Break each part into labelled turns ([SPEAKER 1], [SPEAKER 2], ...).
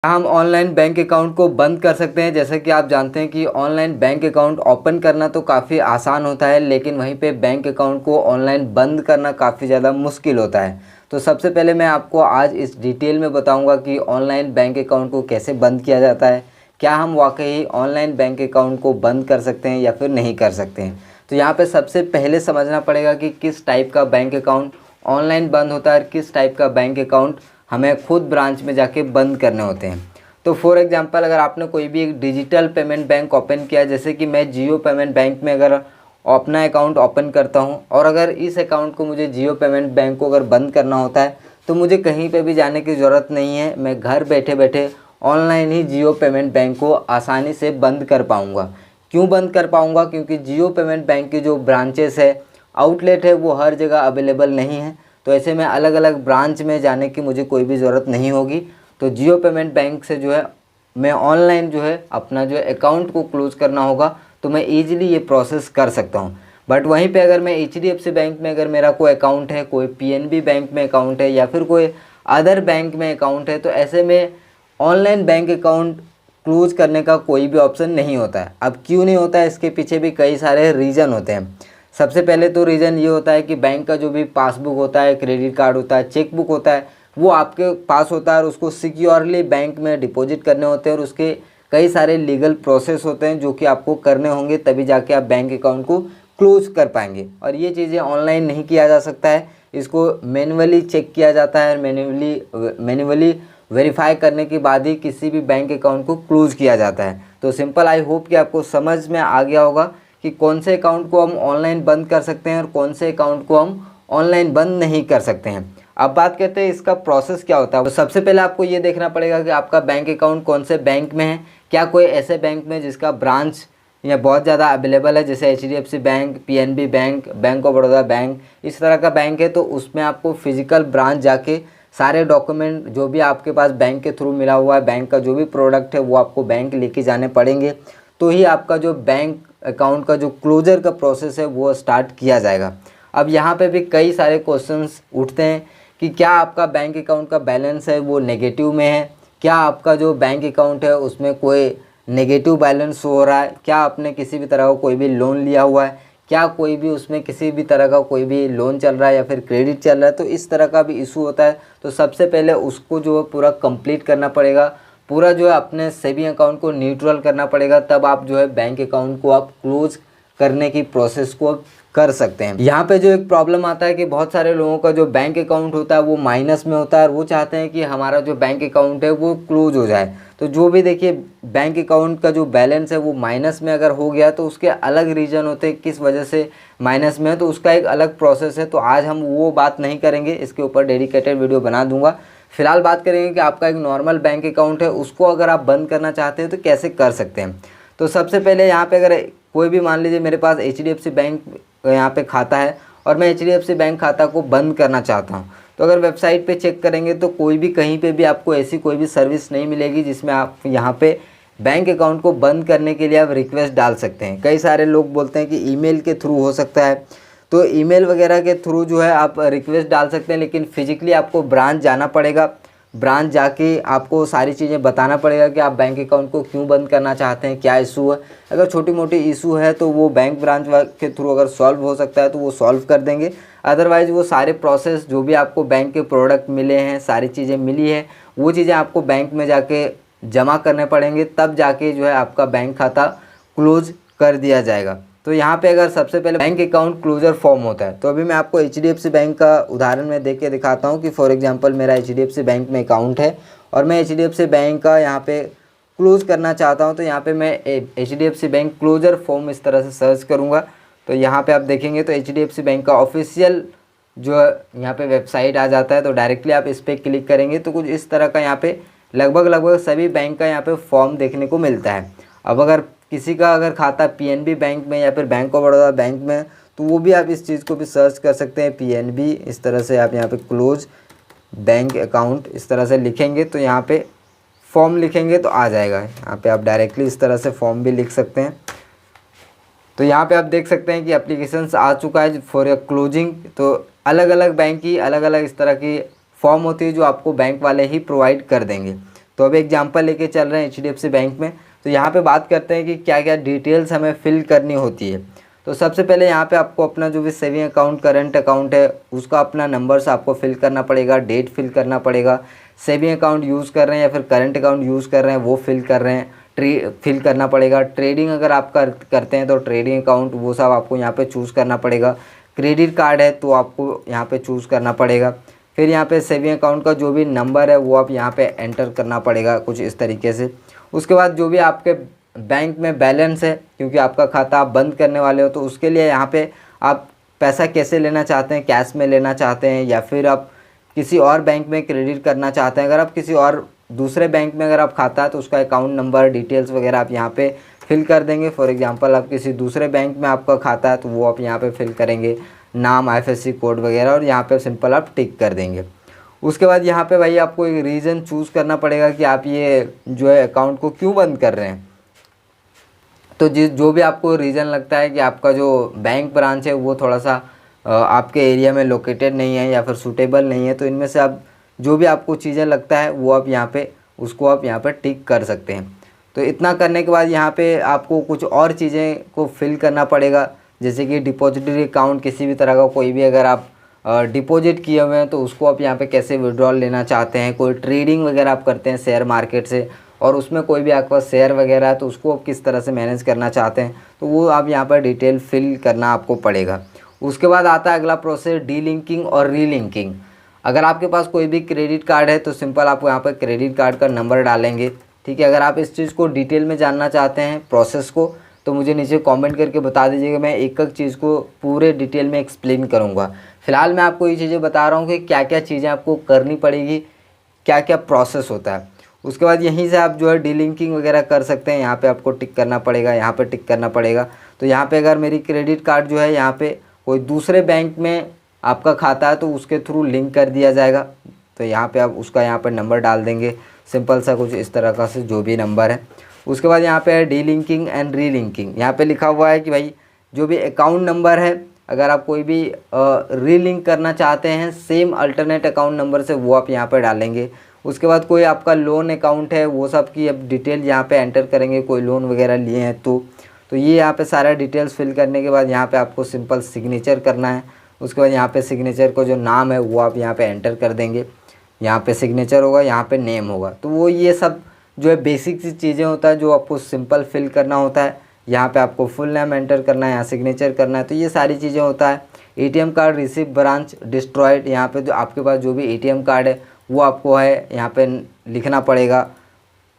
[SPEAKER 1] हम online bank account को बंद कर सकते हैं। जैसे कि आप जानते हैं कि ऑनलाइन बैंक अकाउंट ओपन करना तो काफ़ी आसान होता है, लेकिन वहीं पे बैंक अकाउंट को ऑनलाइन बंद करना काफ़ी ज़्यादा मुश्किल होता है। तो सबसे पहले मैं आपको आज इस डिटेल में बताऊंगा कि ऑनलाइन बैंक अकाउंट को कैसे बंद किया जाता है, क्या हम वाकई ऑनलाइन बैंक अकाउंट को बंद कर सकते हैं या फिर नहीं कर सकते हैं। तो यहाँ पर सबसे पहले समझना पड़ेगा कि किस टाइप का बैंक अकाउंट ऑनलाइन बंद होता है और किस टाइप का बैंक अकाउंट हमें खुद ब्रांच में जाके बंद करने होते हैं। तो फॉर एग्जांपल अगर आपने कोई भी एक डिजिटल पेमेंट बैंक ओपन किया, जैसे कि मैं जियो पेमेंट बैंक में अगर अपना अकाउंट ओपन करता हूं और अगर इस अकाउंट को मुझे जियो पेमेंट बैंक को अगर बंद करना होता है तो मुझे कहीं पे भी जाने की ज़रूरत नहीं है। मैं घर बैठे बैठे ऑनलाइन ही जियो पेमेंट बैंक को आसानी से बंद कर पाऊँगा। क्यों बंद कर पाऊँगा? क्योंकि जियो पेमेंट बैंक की जो ब्रांचेस है, आउटलेट है, वो हर जगह अवेलेबल नहीं है। तो ऐसे में अलग अलग ब्रांच में जाने की मुझे कोई भी ज़रूरत नहीं होगी। तो जियो पेमेंट बैंक से जो है मैं ऑनलाइन जो है अपना जो अकाउंट को क्लोज़ करना होगा तो मैं ईजिली ये प्रोसेस कर सकता हूँ। बट वहीं पे अगर मैं HDFC बैंक में अगर मेरा कोई अकाउंट है, कोई PNB बैंक में अकाउंट है या फिर कोई अदर बैंक में अकाउंट है, तो ऐसे में ऑनलाइन बैंक अकाउंट क्लोज़ करने का कोई भी ऑप्शन नहीं होता है। अब क्यों नहीं होता है, इसके पीछे भी कई सारे रीज़न होते हैं। सबसे पहले तो रीज़न ये होता है कि बैंक का जो भी पासबुक होता है, क्रेडिट कार्ड होता है, चेकबुक होता है, वो आपके पास होता है और उसको सिक्योरली बैंक में डिपॉजिट करने होते हैं और उसके कई सारे लीगल प्रोसेस होते हैं जो कि आपको करने होंगे, तभी जाके आप बैंक अकाउंट को क्लोज कर पाएंगे। और ये चीज़ें ऑनलाइन नहीं किया जा सकता है, इसको मैन्युअली चेक किया जाता है और मैन्युअली वेरीफाई करने के बाद ही किसी भी बैंक अकाउंट को क्लोज किया जाता है। तो सिंपल, आई होप कि आपको समझ में आ गया होगा कि कौन से अकाउंट को हम ऑनलाइन बंद कर सकते हैं और कौन से अकाउंट को हम ऑनलाइन बंद नहीं कर सकते हैं। अब बात करते हैं इसका प्रोसेस क्या होता है। तो सबसे पहले आपको ये देखना पड़ेगा कि आपका बैंक अकाउंट कौन से बैंक में है। क्या कोई ऐसे बैंक में जिसका ब्रांच या बहुत ज़्यादा अवेलेबल है, जैसे HDFC bank, PNB bank, bank of Baroda bank, इस तरह का बैंक है, तो उसमें आपको फिजिकल ब्रांच जाके सारे डॉक्यूमेंट जो भी आपके पास बैंक के थ्रू मिला हुआ है, बैंक का जो भी प्रोडक्ट है वो आपको बैंक लेके जाने पड़ेंगे, तो ही आपका जो बैंक अकाउंट का जो क्लोजर का प्रोसेस है वो स्टार्ट किया जाएगा। अब यहाँ पे भी कई सारे क्वेश्चंस उठते हैं कि क्या आपका बैंक अकाउंट का बैलेंस है वो नेगेटिव में है, क्या आपका जो बैंक अकाउंट है उसमें कोई नेगेटिव बैलेंस हो रहा है, क्या आपने किसी भी तरह का कोई भी लोन लिया हुआ है, क्या कोई भी उसमें किसी भी तरह का कोई भी लोन चल रहा है या फिर क्रेडिट चल रहा है, तो इस तरह का भी इशू होता है। तो सबसे पहले उसको जो है पूरा कंप्लीट करना पड़ेगा, पूरा जो है अपने सेविंग अकाउंट को न्यूट्रल करना पड़ेगा, तब आप जो है बैंक अकाउंट को आप क्लोज करने की प्रोसेस को कर सकते हैं। यहाँ पे जो एक प्रॉब्लम आता है कि बहुत सारे लोगों का जो बैंक अकाउंट होता है वो माइनस में होता है और वो चाहते हैं कि हमारा जो बैंक अकाउंट है वो क्लोज हो जाए। तो जो भी देखिए बैंक अकाउंट का जो बैलेंस है वो माइनस में अगर हो गया तो उसके अलग रीज़न होते हैं किस वजह से माइनस में है, तो उसका एक अलग प्रोसेस है। तो आज हम वो बात नहीं करेंगे, इसके ऊपर डेडिकेटेड वीडियो बना दूंगा। फिलहाल बात करेंगे कि आपका एक नॉर्मल बैंक अकाउंट है उसको अगर आप बंद करना चाहते हैं तो कैसे कर सकते हैं। तो सबसे पहले यहाँ पे अगर कोई भी, मान लीजिए मेरे पास HDFC बैंक यहाँ पे खाता है और मैं HDFC बैंक खाता को बंद करना चाहता हूँ, तो अगर वेबसाइट पे चेक करेंगे तो कोई भी कहीं पे भी आपको ऐसी कोई भी सर्विस नहीं मिलेगी जिसमें आप यहाँ पे बैंक अकाउंट को बंद करने के लिए आप रिक्वेस्ट डाल सकते हैं। कई सारे लोग बोलते हैं कि ईमेल के थ्रू हो सकता है, तो ईमेल वगैरह के थ्रू जो है आप रिक्वेस्ट डाल सकते हैं, लेकिन फिजिकली आपको ब्रांच जाना पड़ेगा। ब्रांच जाके आपको सारी चीज़ें बताना पड़ेगा कि आप बैंक अकाउंट को क्यों बंद करना चाहते हैं, क्या इशू है। अगर छोटी मोटी इशू है तो वो बैंक ब्रांच के थ्रू अगर सॉल्व हो सकता है तो वो सॉल्व कर देंगे। अदरवाइज़ वो सारे प्रोसेस जो भी आपको बैंक के प्रोडक्ट मिले हैं, सारी चीज़ें मिली है, वो चीज़ें आपको बैंक में जाके जमा करने पड़ेंगे, तब जाके जो है आपका बैंक खाता क्लोज कर दिया जाएगा। तो यहाँ पे अगर सबसे पहले बैंक अकाउंट क्लोजर फॉर्म होता है, तो अभी मैं आपको HDFC बैंक का उदाहरण में देख के दिखाता हूँ कि फॉर एग्जांपल मेरा HDFC बैंक में अकाउंट है और मैं HDFC बैंक का यहाँ पे क्लोज करना चाहता हूँ। तो यहाँ पे मैं HDFC बैंक क्लोजर फॉर्म इस तरह से सर्च करूँगा, तो यहाँ पे आप देखेंगे तो HDFC बैंक का ऑफिशियल जो यहाँ पे वेबसाइट आ जाता है। तो डायरेक्टली आप इस पर क्लिक करेंगे तो कुछ इस तरह का यहाँ पे लगभग सभी बैंक का यहाँ पे फॉर्म देखने को मिलता है। अब अगर किसी का अगर खाता PNB बैंक में या फिर बैंक ऑफ बड़ौदा बैंक में, तो वो भी आप इस चीज़ को भी सर्च कर सकते हैं। PNB इस तरह से आप यहाँ पे क्लोज बैंक अकाउंट इस तरह से लिखेंगे तो यहाँ पे फॉर्म लिखेंगे तो आ जाएगा। यहाँ पे आप डायरेक्टली इस तरह से फॉर्म भी लिख सकते हैं। तो यहाँ पे आप देख सकते हैं कि एप्लीकेशंस आ चुका है फॉर योर क्लोजिंग। तो अलग अलग बैंक की अलग अलग इस तरह की फॉर्म होती है जो आपको बैंक वाले ही प्रोवाइड कर देंगे। तो अब एग्जांपल लेके चल रहे हैं HDFC बैंक में। तो यहाँ पे बात करते हैं कि क्या क्या डिटेल्स हमें फिल करनी होती है। तो सबसे पहले यहाँ पे आपको अपना जो भी सेविंग अकाउंट, करंट अकाउंट है, उसका अपना नंबर्स आपको फिल करना पड़ेगा, डेट फिल करना पड़ेगा, सेविंग अकाउंट यूज़ कर रहे हैं या फिर करंट अकाउंट यूज़ कर रहे हैं वो फिल कर रहे हैं, फिल करना पड़ेगा। ट्रेडिंग अगर आप करते हैं तो ट्रेडिंग अकाउंट वो सब आपको यहाँ पे चूज़ करना पड़ेगा। क्रेडिट कार्ड है तो आपको यहाँ पे चूज़ करना पड़ेगा। फिर यहाँ पे सेविंग अकाउंट का जो भी नंबर है वो आप यहाँ पे एंटर करना पड़ेगा कुछ इस तरीके से। उसके बाद जो भी आपके बैंक में बैलेंस है, क्योंकि आपका खाता आप बंद करने वाले हो, तो उसके लिए यहाँ पे आप पैसा कैसे लेना चाहते हैं, कैश में लेना चाहते हैं या फिर आप किसी और बैंक में क्रेडिट करना चाहते हैं। अगर आप किसी और दूसरे बैंक में अगर आप खाता है तो उसका अकाउंट नंबर, डिटेल्स वगैरह आप यहाँ पे फिल कर देंगे। फॉर एग्जांपल आप किसी दूसरे बैंक में आपका खाता है तो वो आप यहाँ पे फिल करेंगे, नाम, IFSC कोड वगैरह, और यहाँ पे सिंपल आप टिक कर देंगे। उसके बाद यहाँ पे भाई आपको एक रीज़न चूज़ करना पड़ेगा कि आप ये जो है अकाउंट को क्यों बंद कर रहे हैं। तो जो भी आपको रीज़न लगता है कि आपका जो बैंक ब्रांच है वो थोड़ा सा आपके एरिया में लोकेटेड नहीं है या फिर सूटेबल नहीं है, तो इनमें से आप जो भी आपको चीज़ें लगता है वो आप यहाँ पे उसको आप यहाँ पे टिक कर सकते हैं। तो इतना करने के बाद यहाँ पे आपको कुछ और चीज़ें को फिल करना पड़ेगा, जैसे कि डिपॉजिटरी अकाउंट, किसी भी तरह का कोई भी अगर आप डिपॉजिट किए हुए हैं तो उसको आप यहाँ पे कैसे विड्रॉल लेना चाहते हैं। कोई ट्रेडिंग वगैरह आप करते हैं शेयर मार्केट से और उसमें कोई भी आपके पास शेयर वगैरह है तो उसको आप किस तरह से मैनेज करना चाहते हैं, तो वो आप यहाँ पर डिटेल फिल करना आपको पड़ेगा। उसके बाद आता है अगला प्रोसेस, डीलिंकिंग और रीलिंकिंग। अगर आपके पास कोई भी क्रेडिट कार्ड है तो सिंपल आप यहाँ पर क्रेडिट कार्ड का नंबर डालेंगे, ठीक है। अगर आप इस चीज़ को डिटेल में जानना चाहते हैं प्रोसेस को तो मुझे नीचे कमेंट करके बता दीजिएगा, मैं एक एक चीज़ को पूरे डिटेल में एक्सप्लेन करूँगा। फिलहाल मैं आपको ये चीज़ें बता रहा हूँ कि क्या क्या चीज़ें आपको करनी पड़ेगी, क्या क्या प्रोसेस होता है। उसके बाद यहीं से आप जो है डीलिंकिंग वगैरह कर सकते हैं। यहाँ पे आपको टिक करना पड़ेगा, यहाँ पे टिक करना पड़ेगा। तो यहाँ पे अगर मेरी क्रेडिट कार्ड जो है यहाँ पे कोई दूसरे बैंक में आपका खाता है तो उसके थ्रू लिंक कर दिया जाएगा। तो यहाँ पे आप उसका यहाँ पर नंबर डाल देंगे, सिंपल सा कुछ इस तरह का से जो भी नंबर है। उसके बाद यहाँ पे है डीलिंकिंग एंड रीलिंकिंग। यहाँ पे लिखा हुआ है कि भाई जो भी अकाउंट नंबर है अगर आप कोई भी रीलिंक करना चाहते हैं सेम अल्टरनेट अकाउंट नंबर से वो आप यहाँ पर डालेंगे। उसके बाद कोई आपका लोन अकाउंट है वो सब की अब डिटेल यहाँ पे एंटर करेंगे, कोई लोन वगैरह लिए हैं तो ये यहाँ पे सारा डिटेल्स फिल करने के बाद यहाँ पे आपको सिंपल सिग्नेचर करना है। उसके बाद यहाँ पे सिग्नेचर को जो नाम है वो आप यहाँ पे एंटर कर देंगे। यहाँ पे सिग्नेचर होगा, यहाँ पे नेम होगा। तो वो ये सब जो है बेसिक सी चीज़ें होता है जो आपको सिंपल फिल करना होता है। यहाँ पे आपको फुल नेम एंटर करना है, यहाँ सिग्नेचर करना है, तो ये सारी चीज़ें होता है। ATM card receive branch destroyed, यहाँ पे जो आपके पास जो भी ATM कार्ड है वो आपको है यहाँ पे लिखना पड़ेगा।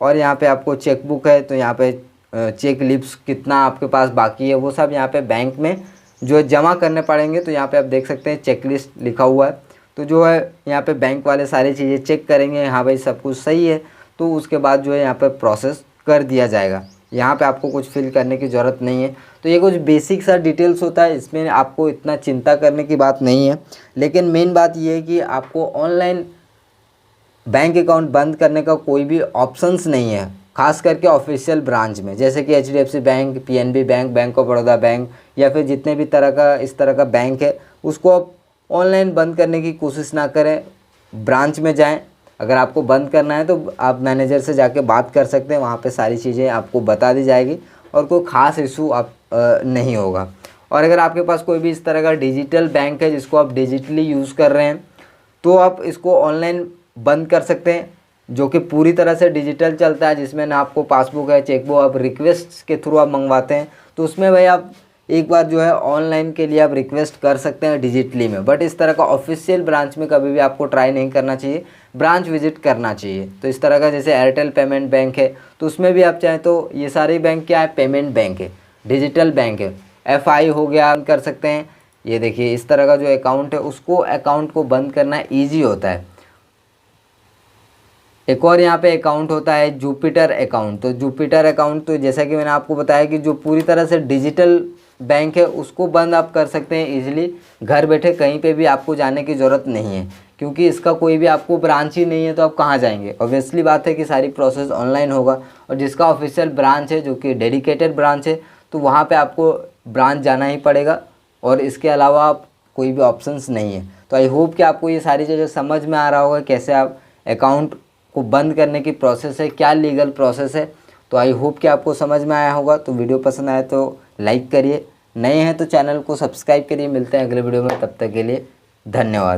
[SPEAKER 1] और यहाँ पे आपको चेकबुक है तो यहाँ पे चेक लिप्स कितना आपके पास बाकी है वो सब यहाँ पे बैंक में जो जमा करने पड़ेंगे। तो यहाँ पे आप देख सकते हैं चेक लिस्ट लिखा हुआ है। तो जो है यहाँ पे बैंक वाले सारी चीज़ें चेक करेंगे, हाँ भाई सब कुछ सही है, तो उसके बाद जो है यहाँ पे प्रोसेस कर दिया जाएगा। यहाँ पे आपको कुछ फिल करने की ज़रूरत नहीं है। तो ये कुछ बेसिक सा डिटेल्स होता है, इसमें आपको इतना चिंता करने की बात नहीं है। लेकिन मेन बात ये है कि आपको ऑनलाइन बैंक अकाउंट बंद करने का कोई भी ऑप्शंस नहीं है, खास करके ऑफिशियल ब्रांच में, जैसे कि HDFC bank, PNB bank, bank of Baroda bank या फिर जितने भी तरह का इस तरह का बैंक है उसको आप ऑनलाइन बंद करने की कोशिश ना करें। ब्रांच में जाएं, अगर आपको बंद करना है तो आप मैनेजर से जाके बात कर सकते हैं, वहाँ पे सारी चीज़ें आपको बता दी जाएगी और कोई ख़ास इशू आप नहीं होगा। और अगर आपके पास कोई भी इस तरह का डिजिटल बैंक है जिसको आप डिजिटली यूज़ कर रहे हैं तो आप इसको ऑनलाइन बंद कर सकते हैं, जो कि पूरी तरह से डिजिटल चलता है, जिसमें ना आपको पासबुक है, चेकबुक आप रिक्वेस्ट के थ्रू आप मंगवाते हैं। तो उसमें भाई आप एक बार जो है ऑनलाइन के लिए आप रिक्वेस्ट कर सकते हैं डिजिटली में, बट इस तरह का ऑफिशियल ब्रांच में कभी भी आपको ट्राई नहीं करना चाहिए, ब्रांच विजिट करना चाहिए। तो इस तरह का जैसे एयरटेल पेमेंट बैंक है तो उसमें भी आप चाहें तो ये सारे बैंक क्या है, पेमेंट बैंक है, डिजिटल बैंक है। FI हो गया, कर सकते हैं। ये देखिए इस तरह का जो अकाउंट है उसको अकाउंट को बंद करना ईजी होता है। एक और यहाँ पे अकाउंट होता है जुपिटर अकाउंट। तो जुपिटर अकाउंट तो जैसा कि मैंने आपको बताया कि जो पूरी तरह से डिजिटल बैंक है उसको बंद आप कर सकते हैं इजीली, घर बैठे कहीं पे भी आपको जाने की ज़रूरत नहीं है, क्योंकि इसका कोई भी आपको ब्रांच ही नहीं है तो आप कहाँ जाएंगे। ऑब्वियसली बात है कि सारी प्रोसेस ऑनलाइन होगा, और जिसका ऑफिशियल ब्रांच है जो कि डेडिकेटेड ब्रांच है तो वहाँ पे आपको ब्रांच जाना ही पड़ेगा, और इसके अलावा आप कोई भी ऑप्शंस नहीं है। तो आई होप कि आपको ये सारी चीज़ें समझ में आ रहा होगा कैसे आप अकाउंट को बंद करने की प्रोसेस है, क्या लीगल प्रोसेस है। तो आई होप कि आपको समझ में आया होगा। तो वीडियो पसंद आए तो लाइक करिए, नए हैं तो चैनल को सब्सक्राइब करिए। मिलते हैं अगले वीडियो में, तब तक के लिए धन्यवाद।